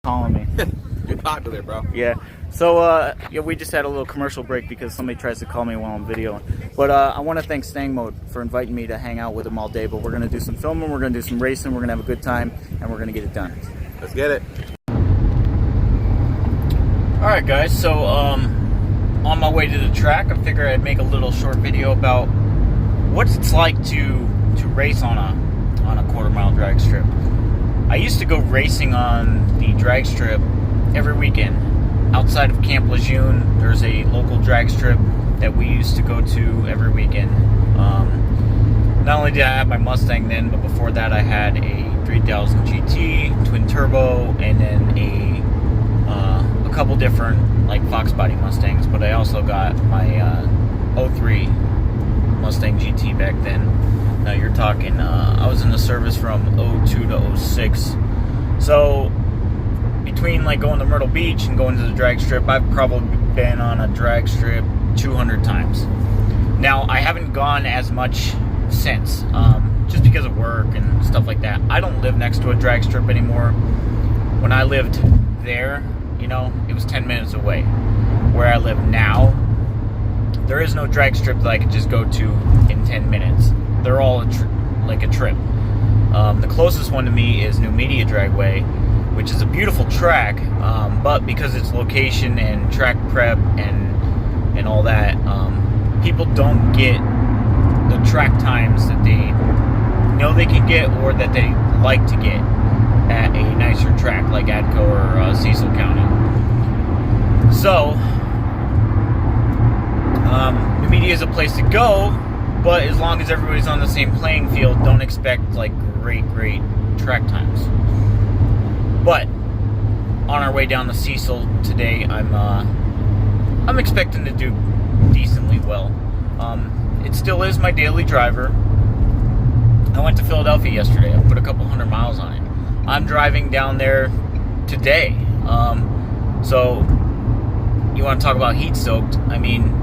calling me. You're popular, bro. Yeah. So, yeah, we just had a little commercial break because somebody tries to call me while I'm videoing. But I want to thank Stang Mode for inviting me to hang out with him all day. But we're going to do some filming, we're going to do some racing, we're going to have a good time, and we're going to get it done. Let's get it. Alright, guys. So, on my way to the track, I figured I'd make a little short video about what it's like to race on a quarter-mile drag strip. I used to go racing on the drag strip every weekend. Outside of Camp Lejeune, there's a local drag strip that we used to go to every weekend. Not only did I have my Mustang then, but before that I had a 3000 GT, twin turbo, and then a couple different like Fox body Mustangs. But I also got my 03 Mustang GT back then. Now you're talking, I was in the service from 02 to 06. So between like going to Myrtle Beach and going to the drag strip, I've probably been on a drag strip 200 times. Now I haven't gone as much since, just because of work and stuff like that. I don't live next to a drag strip anymore. When I lived there, you know, it was 10 minutes away. Where I live now, there is no drag strip that I could just go to in 10 minutes. They're all like a trip. The closest one to me is New Media Dragway, which is a beautiful track, but because it's location and track prep and all that, people don't get the track times that they know they can get or that they like to get at a nicer track like Atco or Cecil County. So, New Media is a place to go, but as long as everybody's on the same playing field, don't expect like great track times. But on our way down to Cecil today, I'm expecting to do decently well. It still is my daily driver. I went to Philadelphia yesterday. I put a couple 100 miles on it. I'm driving down there today. So you want to talk about heat soaked? I mean,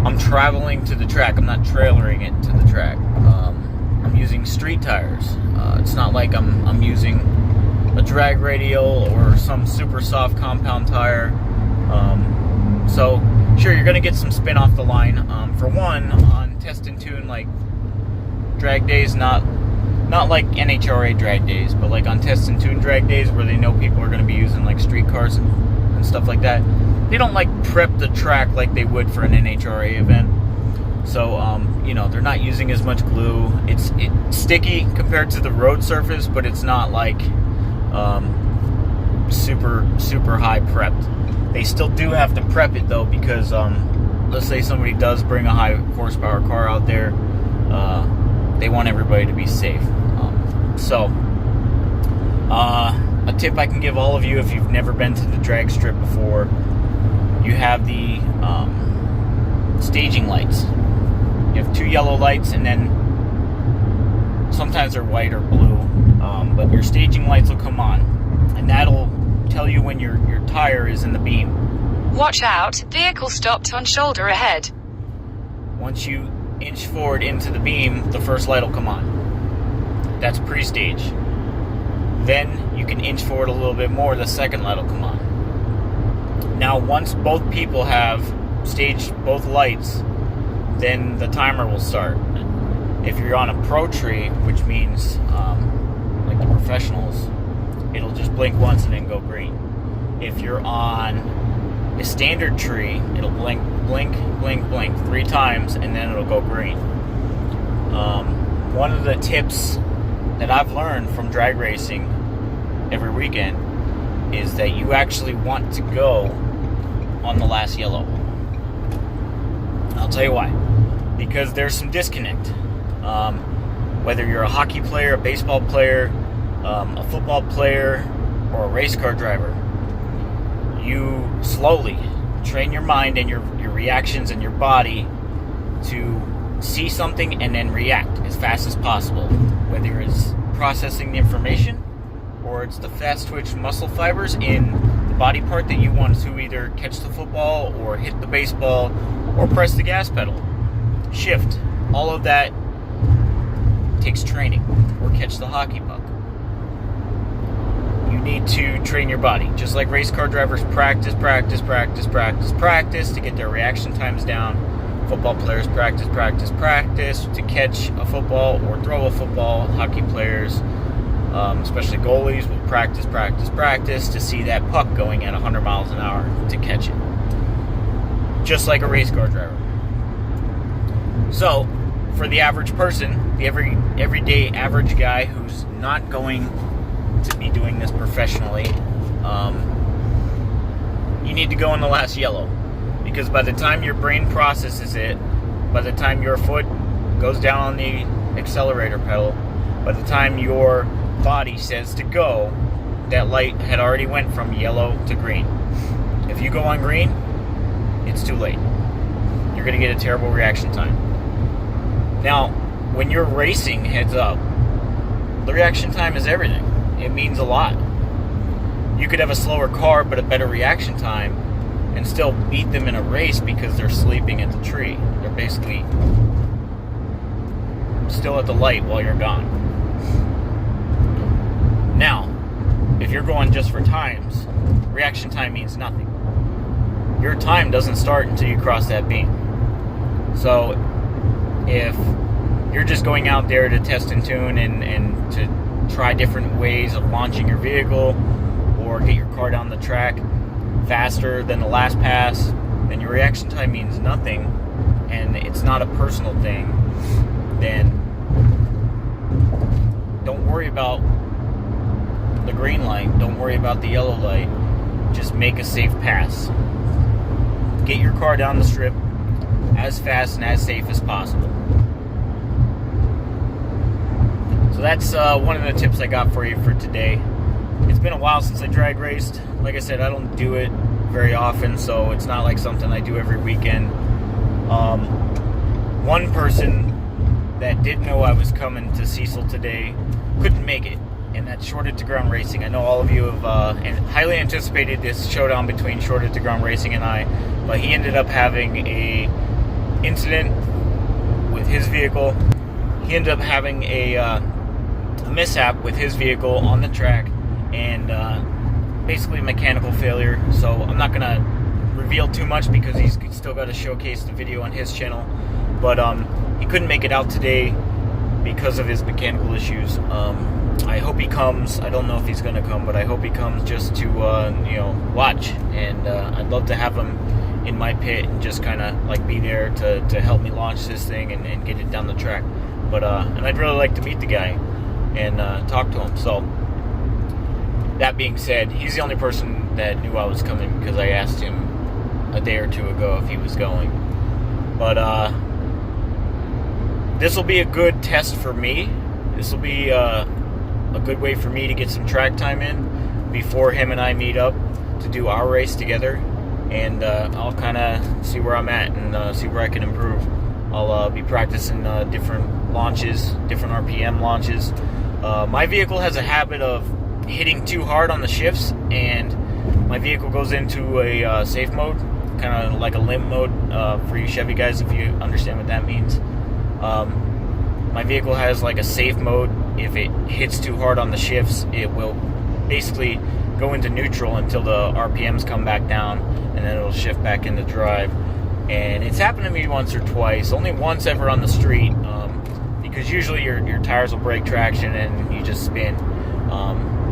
I'm traveling to the track. I'm not trailering it to the track. I'm using street tires. It's not like I'm using a drag radial or some super soft compound tire. So sure, you're gonna get some spin off the line. For one, on test and tune like drag days, not like NHRA drag days, but like on test and tune drag days where they know people are gonna be using like street cars and stuff like that. They don't like prep the track like they would for an NHRA event. So, you know, they're not using as much glue. It's sticky compared to the road surface, but it's not like super high prepped. They still do have to prep it though, because let's say somebody does bring a high horsepower car out there, they want everybody to be safe. So, a tip I can give all of you if you've never been to the drag strip before, you have the staging lights. You have two yellow lights, and then sometimes they're white or blue, but your staging lights will come on, and that'll tell you when your tire is in the beam. Watch out, vehicle stopped on shoulder ahead. Once you inch forward into the beam, the first light will come on. That's pre-stage. Then you can inch forward a little bit more, the second light will come on. Now once both people have staged both lights, then the timer will start. If you're on a pro tree, which means like the professionals, it'll just blink once and then go green. If you're on a standard tree, it'll blink 3 times and then it'll go green. One of the tips that I've learned from drag racing every weekend is that you actually want to go on the last yellow. I'll tell you why. Because there's some disconnect. Whether you're a hockey player, a baseball player, a football player, or a race car driver, you slowly train your mind and your reactions and your body to see something and then react as fast as possible. Whether it's processing the information or it's the fast twitch muscle fibers in the body part that you want to either catch the football or hit the baseball or press the gas pedal, shift. All of that takes training. Or catch the hockey puck. You need to train your body. Just like race car drivers practice to get their reaction times down. Football players practice to catch a football or throw a football. Hockey players, especially goalies, will practice to see that puck going at 100 miles an hour to catch it. Just like a race car driver. So, for the average person, the everyday average guy who's not going to be doing this professionally, you need to go in the last yellow. Because by the time your brain processes it, by the time your foot goes down on the accelerator pedal, by the time your body says to go, that light had already went from yellow to green. If you go on green, it's too late. You're going to get a terrible reaction time. Now, when you're racing heads up, the reaction time is everything. It means a lot. You could have a slower car but a better reaction time and still beat them in a race because they're sleeping at the tree. They're basically still at the light while you're gone. Now, if you're going just for times, reaction time means nothing. Your time doesn't start until you cross that beam. So, if you're just going out there to test and tune and to try different ways of launching your vehicle or get your car down the track faster than the last pass, then your reaction time means nothing and it's not a personal thing, then don't worry about the green light, don't worry about the yellow light, just make a safe pass. Get your car down the strip as fast and as safe as possible. So that's one of the tips I got for you for today. It's been a while since I drag raced. Like I said, I don't do it very often, so it's not like something I do every weekend. One person that did know I was coming to Cecil today couldn't make it, and that's Shorted to Ground Racing. I know all of you have highly anticipated this showdown between Shorted to Ground Racing and I, but he ended up having a incident with his vehicle. He ended up having a mishap with his vehicle on the track, and basically mechanical failure. So I'm not going to reveal too much because he's still got to showcase the video on his channel. But he couldn't make it out today because of his mechanical issues. I hope he comes. I don't know if he's going to come, but I hope he comes just to watch. And I'd love to have him in my pit and just kind of like be there to help me launch this thing and get it down the track. But and I'd really like to meet the guy and talk to him. So that being said, he's the only person that knew I was coming because I asked him a day or two ago if he was going. But this will be a good test for me. This will be a good way for me to get some track time in before him and I meet up to do our race together. And I'll kind of see where I'm at and see where I can improve. I'll be practicing different launches, different RPM launches. My vehicle has a habit of hitting too hard on the shifts, and my vehicle goes into a safe mode, kind of like a limp mode for you Chevy guys, if you understand what that means. My vehicle has like a safe mode. If it hits too hard on the shifts, it will basically go into neutral until the RPMs come back down, and then it'll shift back into drive. And it's happened to me once or twice, only once ever on the street, because usually your tires will break traction and you just spin.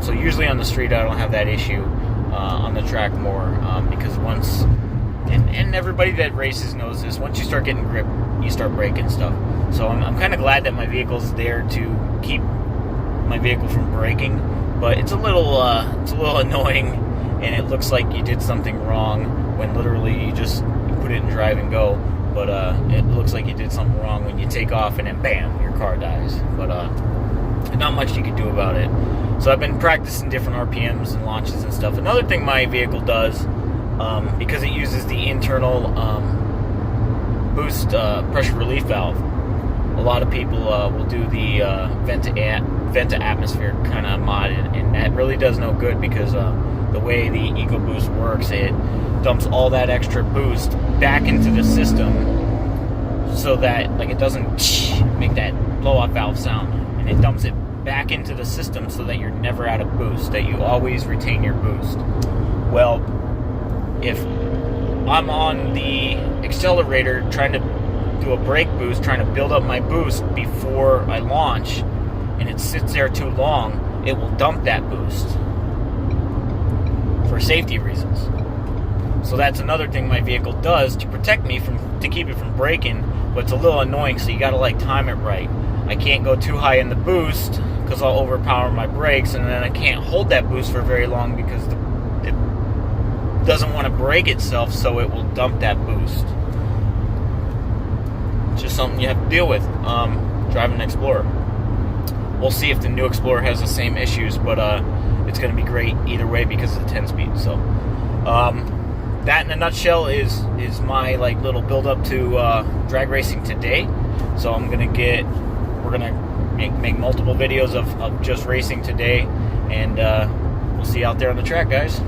So usually on the street I don't have that issue. On the track more, because once, and everybody that races knows this, once you start getting grip, you start breaking stuff. So I'm kind of glad that my vehicle's there to keep my vehicle from breaking, but it's a little annoying, and it looks like you did something wrong when literally you just put it in drive and go. But it looks like you did something wrong when you take off and then bam, your car dies. But not much you can do about it. So I've been practicing different RPMs and launches and stuff. Another thing my vehicle does, because it uses the internal boost pressure relief valve, a lot of people will do the vent to atmosphere kind of mod, and that really does no good because the way the EcoBoost works, it dumps all that extra boost back into the system so that like it doesn't make that blow-off valve sound, and it dumps it back into the system so that you're never out of boost, that you always retain your boost. Well, if I'm on the accelerator trying to do a brake boost, trying to build up my boost before I launch, and it sits there too long, it will dump that boost for safety reasons. So that's another thing my vehicle does to protect me to keep it from braking, but it's a little annoying, so you gotta like time it right. I can't go too high in the boost because I'll overpower my brakes, and then I can't hold that boost for very long because it doesn't want to brake itself, so it will dump that boost. It's just something you have to deal with driving an Explorer. We'll see if the new Explorer has the same issues, but it's going to be great either way because of the 10-speed. So that in a nutshell is my like little build up to drag racing today. So we're gonna make multiple videos of just racing today, and we'll see you out there on the track, guys.